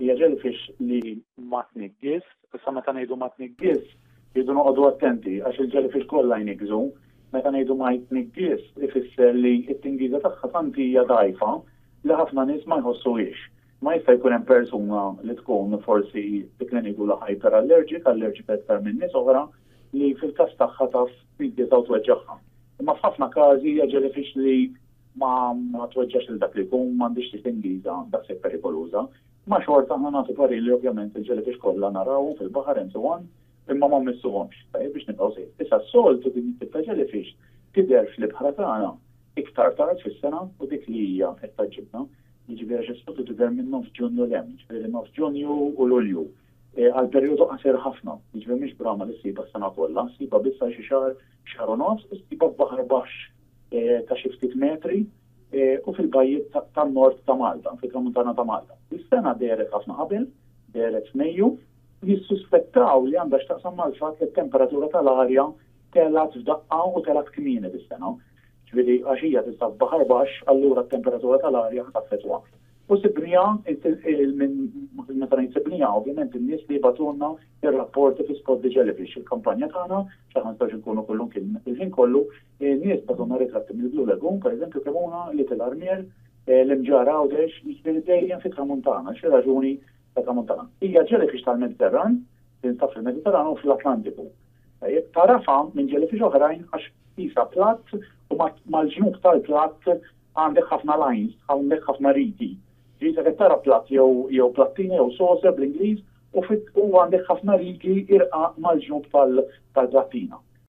hija jellyfish li ma tniggis, issa meta ngħidu ma tniggis, jridu noqogħdu attenti għax il-jellyfish kollha jniggżu, meta ngħidu ma jtniggis ifisser li t-tingiża tagħha tant hija dgħajfa li ħafna nies ma jħossuhiex. Ma jista' jkun hemm persuna li tkun forsi dik li ngħidu hyperallergic, allergic aktar minn nies oħra li fil-każ tagħha taf tniggis u tweġġagħha. Imma f'ħafna każi hija jellyfish li ma tweġġax il dak li jkun m'għandix tingiża daqshekk perikoluża. Ma xorta ħna nagħtu parili ovvjament il-jellyfish kollha narawhom fil-baħar hemm suwan imma ma mmissuhomx. Tajjeb biex nibqgħu sejf. Issa s-soltu din it-tip ta' jellyfish tidher fl-ibħra tagħna iktar tard fis-sena u dik li hija qed taġġibna. Jiġifieri xi soltu tidher minnhom f'Ġunju l-hemm, jiġifieri f'Ġunju u Lulju. Għal perjodu qasir ħafna, jiġifieri mhix brama li ssiba s-sena kollha, ssiba biss xi xahar u nofs, ssiba f'baħar baxx ta' xi ftit metri u fil-bajjiet tan-nord ta' Malta, fil-tramuntana ta' Malta. Is-sena deret ħafna qabel, deret f'Mejju, jissuspettaw li għandha x'taqsam mal-fatt li t-temperatura tal-arja telat f'daqqa u telat kmieni dis-sena. Ġifieri għax hija tista' f'baħar baxx, allura t-temperatura tal-arja ħaffettwa. U sibnija, meta ngħid sibnija, ovvjament in-nies li jbatulna ir-rapporti fi Spot the Jellyfish, il-kampanja tagħna, x'aħna nistgħux inkunu kollhom il-ħin kollu, nies batulna ritratti mill-Blue Lagoon, pereżempju Cremona, Little Armier, l-Imġara Għawdex, jiġifieri dejjem fit-Tramuntana, xi raġuni ta' Tramuntana. Hija jellyfish tal-Mediterran, tinstab fil-Mediterran u fl-Atlantiku. Tarafa minn jellyfish oħrajn għax isa platt u mal-ġnub tal-platt għandek ħafna lines, għandek ħafna riti. Ġisa qed tara platt jew plattina jew saucer bl-Ingliż u għandek ħafna riti irqa mal-ġnub tal-plattina.